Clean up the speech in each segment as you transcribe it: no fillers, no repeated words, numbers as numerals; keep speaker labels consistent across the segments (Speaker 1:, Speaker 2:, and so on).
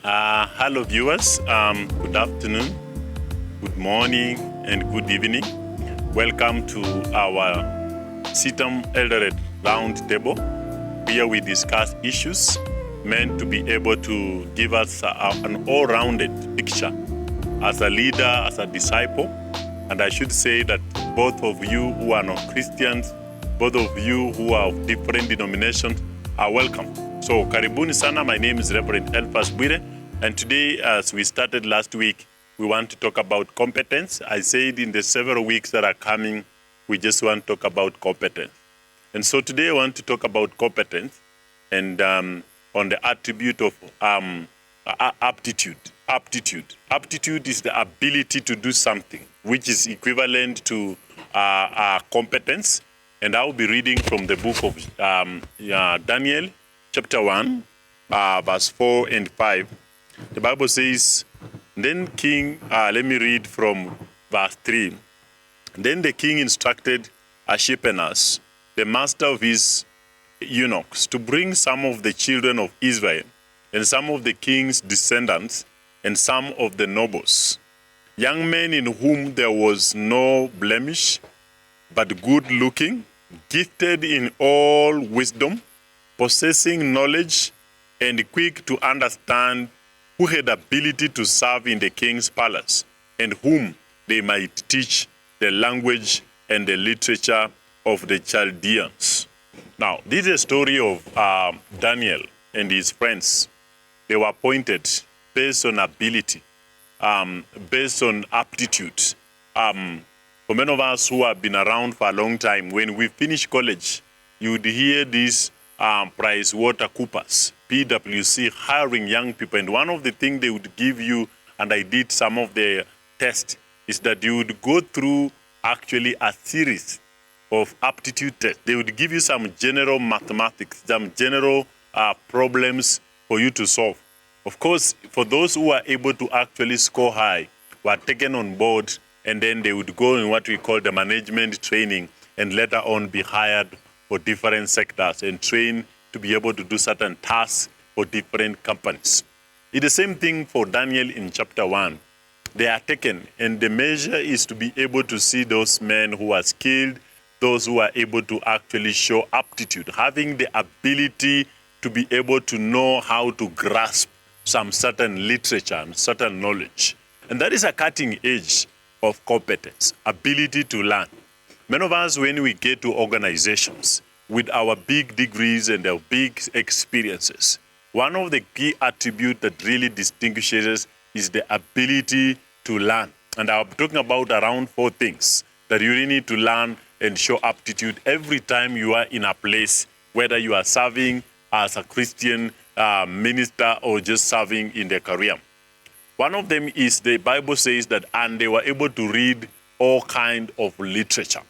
Speaker 1: Hello, viewers. Good afternoon, good morning, and good evening. Welcome to our CITAM Eldoret Roundtable. Here we discuss issues meant to be able to give us an all-rounded picture as a leader, as a disciple. And I should say that both of you who are not Christians, both of you who are of different denominations are welcome. So, karibuni sana. My name is Reverend Elphas Bwire. And today, as we started last week, we want to talk about competence. I said in the several weeks that are coming, we just want to talk about competence. And so today I want to talk about competence and on the attribute of aptitude. Aptitude is the ability to do something, which is equivalent to competence. And I will be reading from the book of Daniel, chapter 1, verse 4 and 5. The Bible says, then king, let me read from verse 3. Then the king instructed Ashepenaz, the master of his eunuchs, to bring some of the children of Israel, and some of the king's descendants, and some of the nobles, young men in whom there was no blemish, but good looking, gifted in all wisdom, possessing knowledge, and quick to understand, who had ability to serve in the king's palace, and whom they might teach the language and the literature of the Chaldeans. Now, this is a story of Daniel and his friends. They were appointed based on ability, based on aptitude. For many of us who have been around for a long time, when we finish college, you would hear these PricewaterhouseCoopers, PwC, hiring young people. And one of the things they would give you, and I did some of the tests, is that you would go through actually a series of aptitude tests. They would give you some general mathematics, some general problems for you to solve. Of course, for those who are able to actually score high, were taken on board, and then they would go in what we call the management training, and later on be hired for different sectors and trained to be able to do certain tasks for different companies. It's the same thing for Daniel in chapter 1. They are taken, and the measure is to be able to see those men who are skilled, those who are able to actually show aptitude, having the ability to be able to know how to grasp some certain literature and certain knowledge. And that is a cutting edge of competence, ability to learn. Many of us, when we get to organizations with our big degrees and our big experiences, one of the key attributes that really distinguishes us is the ability to learn. And I'm talking about around 4 things that you really need to learn and show aptitude every time you are in a place, whether you are serving as a Christian minister or just serving in their career. One of them is the Bible says that, and they were able to read all kind of literature.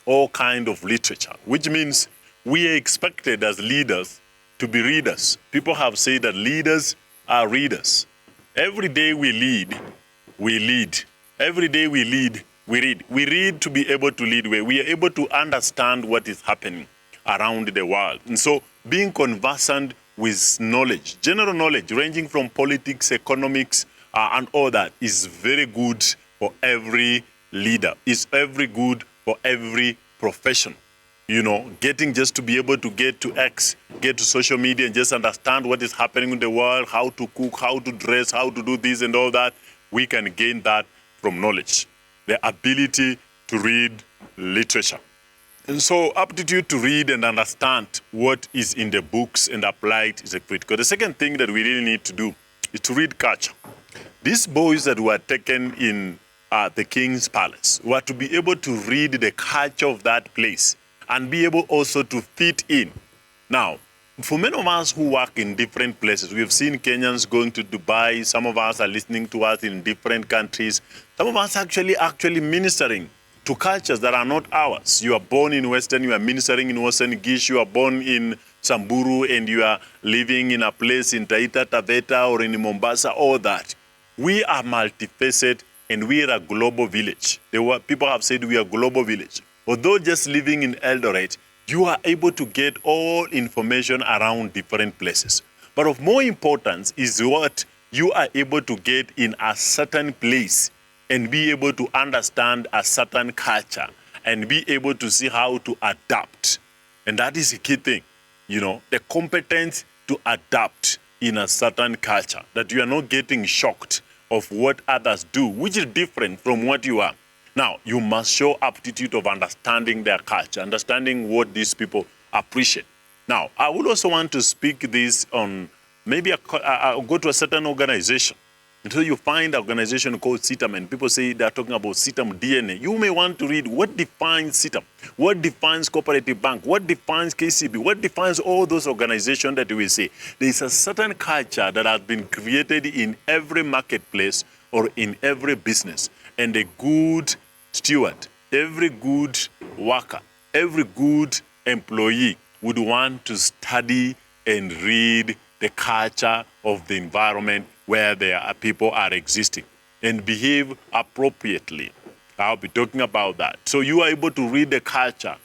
Speaker 1: All kind of literature, which means we are expected as leaders to be readers. People have said that leaders are readers. Every day we lead, we lead. Every day we lead, we read. We read to be able to lead where we are able to understand what is happening around the world. And so being conversant with knowledge, general knowledge, ranging from politics, economics, and all that is very good for every leader. It's very good for every profession. You know, getting just to be able to get to X, get to social media and just understand what is happening in the world, how to cook, how to dress, how to do this and all that, we can gain that from knowledge. The ability to read literature. And so aptitude to read and understand what is in the books and apply it is a critical. The second thing that we really need to do is to read culture. These boys that were taken in the king's palace were to be able to read the culture of that place and be able also to fit in. Now, for many of us who work in different places, we have seen Kenyans going to Dubai. Some of us are listening to us in different countries. Some of us actually ministering to cultures that are not ours. You are born in Western, you are ministering in Western Gish, you are born in Samburu, and you are living in a place in Taita Taveta or in Mombasa, all that. We are multifaceted, and we are a global village. People have said we are a global village. Although just living in Eldoret, you are able to get all information around different places. But of more importance is what you are able to get in a certain place and be able to understand a certain culture and be able to see how to adapt. And that is a key thing, the competence to adapt in a certain culture, that you are not getting shocked of what others do, which is different from what you are. Now, you must show aptitude of understanding their culture, understanding what these people appreciate. Now, I would also want to speak this on maybe I'll go to a certain organization. Until you find an organization called CITAM, and people say they're talking about CITAM DNA. You may want to read what defines CITAM, what defines Cooperative Bank, what defines KCB, what defines all those organizations that we say. There is a certain culture that has been created in every marketplace or in every business. And a good steward, every good worker, every good employee would want to study and read the culture of the environment where people are existing and behave appropriately. I'll be talking about that. So you are able to read the culture.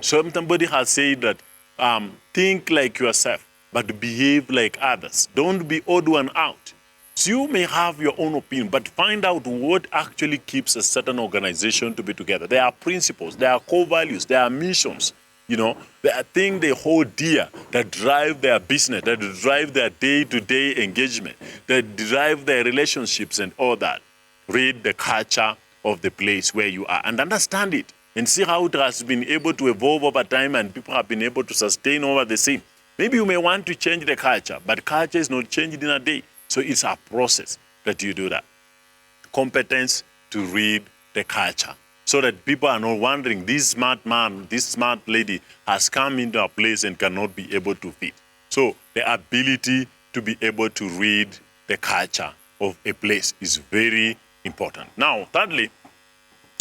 Speaker 1: Somebody has said that think like yourself, but behave like others. Don't be odd one out. So you may have your own opinion, but find out what actually keeps a certain organization to be together. There are principles, there are core values, there are missions. There are things they hold dear that drive their business, that drive their day-to-day engagement, that drive their relationships and all that. Read the culture of the place where you are and understand it and see how it has been able to evolve over time and people have been able to sustain over the same. Maybe you may want to change the culture, but culture is not changed in a day. So it's a process that you do that. Competence to read the culture, so that people are not wondering, this smart man, this smart lady has come into a place and cannot be able to fit. So the ability to be able to read the culture of a place is very important. Now, thirdly,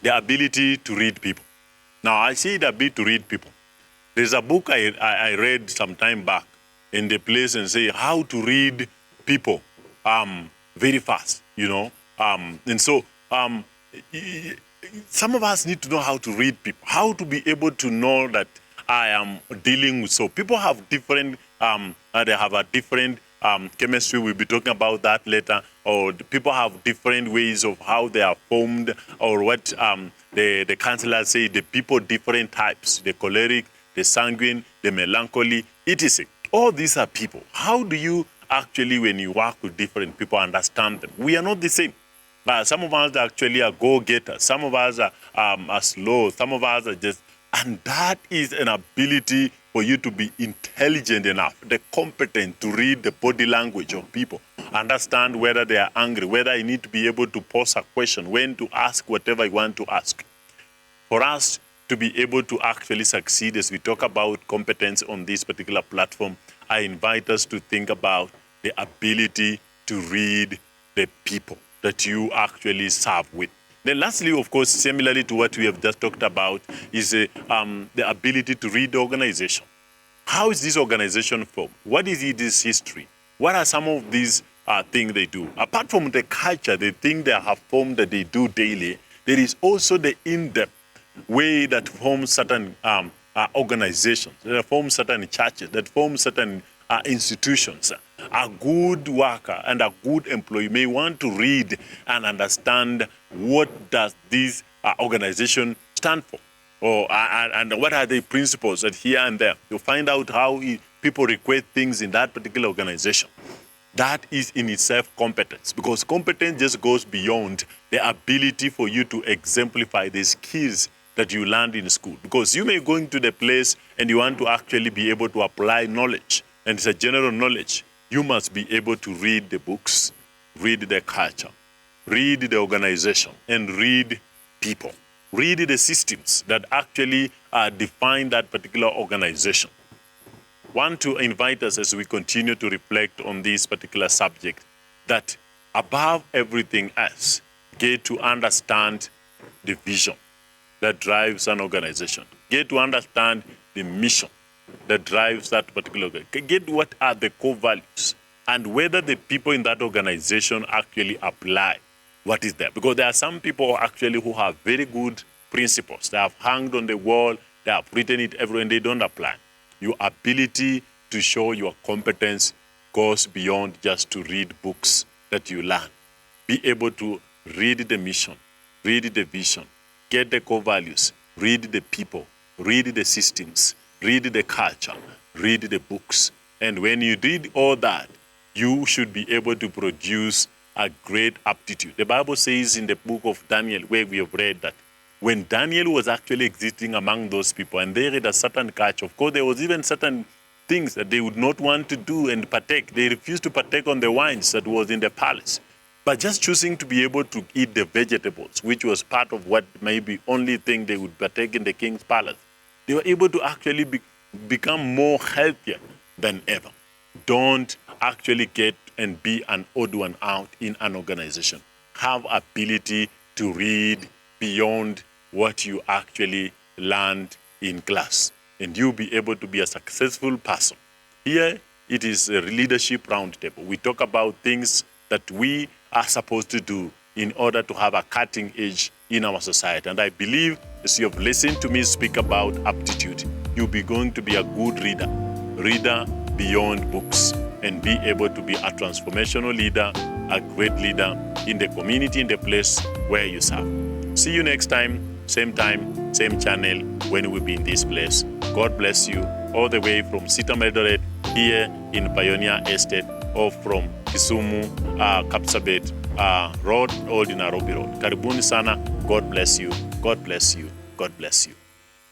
Speaker 1: the ability to read people. Now, I say the ability to read people. There's a book I read some time back in the place and say how to read people very fast, and so some of us need to know how to read people, how to be able to know that I am dealing with. So people have different, they have a different chemistry. We'll be talking about that later. Or people have different ways of how they are formed, or what the counselors say, the people different types, the choleric, the sanguine, the melancholy, etc. All these are people. How do you actually, when you work with different people, understand them? We are not the same. Some of us actually are go-getters. Some of us are slow. Some of us are just... And that is an ability for you to be intelligent enough, the competent to read the body language of people, understand whether they are angry, whether you need to be able to pose a question, when to ask whatever you want to ask. For us to be able to actually succeed as we talk about competence on this particular platform, I invite us to think about the ability to read the people that you actually serve with. Then lastly, of course, similarly to what we have just talked about, is the ability to read the organization. How is this organization formed? What is its history? What are some of these things they do? Apart from the culture, the thing they have formed that they do daily, there is also the in-depth way that forms certain organizations, that form certain churches, that form certain institutions. A good worker and a good employee may want to read and understand what does this organization stand for, and what are the principles that here and there. You find out how people request things in that particular organization. That is in itself competence, because competence just goes beyond the ability for you to exemplify the skills that you learned in school. Because you may go into the place and you want to actually be able to apply knowledge, and it's a general knowledge. You must be able to read the books, read the culture, read the organization, and read people. Read the systems that actually define that particular organization. Want to invite us as we continue to reflect on this particular subject, that above everything else, get to understand the vision that drives an organization. Get to understand the mission that drives that particular organization. Get what are the core values and whether the people in that organization actually apply what is there. Because there are some people actually who have very good principles. They have hung on the wall, they have written it everywhere, and they don't apply. Your ability to show your competence goes beyond just to read books that you learn. Be able to read the mission, read the vision, get the core values, read the people, read the systems, read the culture, read the books. And when you read all that, you should be able to produce a great aptitude. The Bible says in the book of Daniel, where we have read that when Daniel was actually existing among those people and they read a certain culture, of course, there was even certain things that they would not want to do and partake. They refused to partake on the wines that was in the palace. But just choosing to be able to eat the vegetables, which was part of what maybe only thing they would partake in the king's palace, they were able to actually become more healthier than ever. Don't actually get and be an odd one out in an organization. Have ability to read beyond what you actually learned in class, and you'll be able to be a successful person. Here, it is a leadership roundtable. We talk about things that we are supposed to do in order to have a cutting edge in our society. And I believe, as you have listened to me speak about aptitude, you'll be going to be a good reader beyond books, and be able to be a transformational leader, a great leader in the community, in the place where you serve. See you next time, same channel, when we'll be in this place. God bless you all the way from Sitam Eldoret here in Pioneer Estate, or from Kisumu, Kapsabet Road, Old Nairobi Road. Karibuni sana. God bless you. God bless you. God bless you.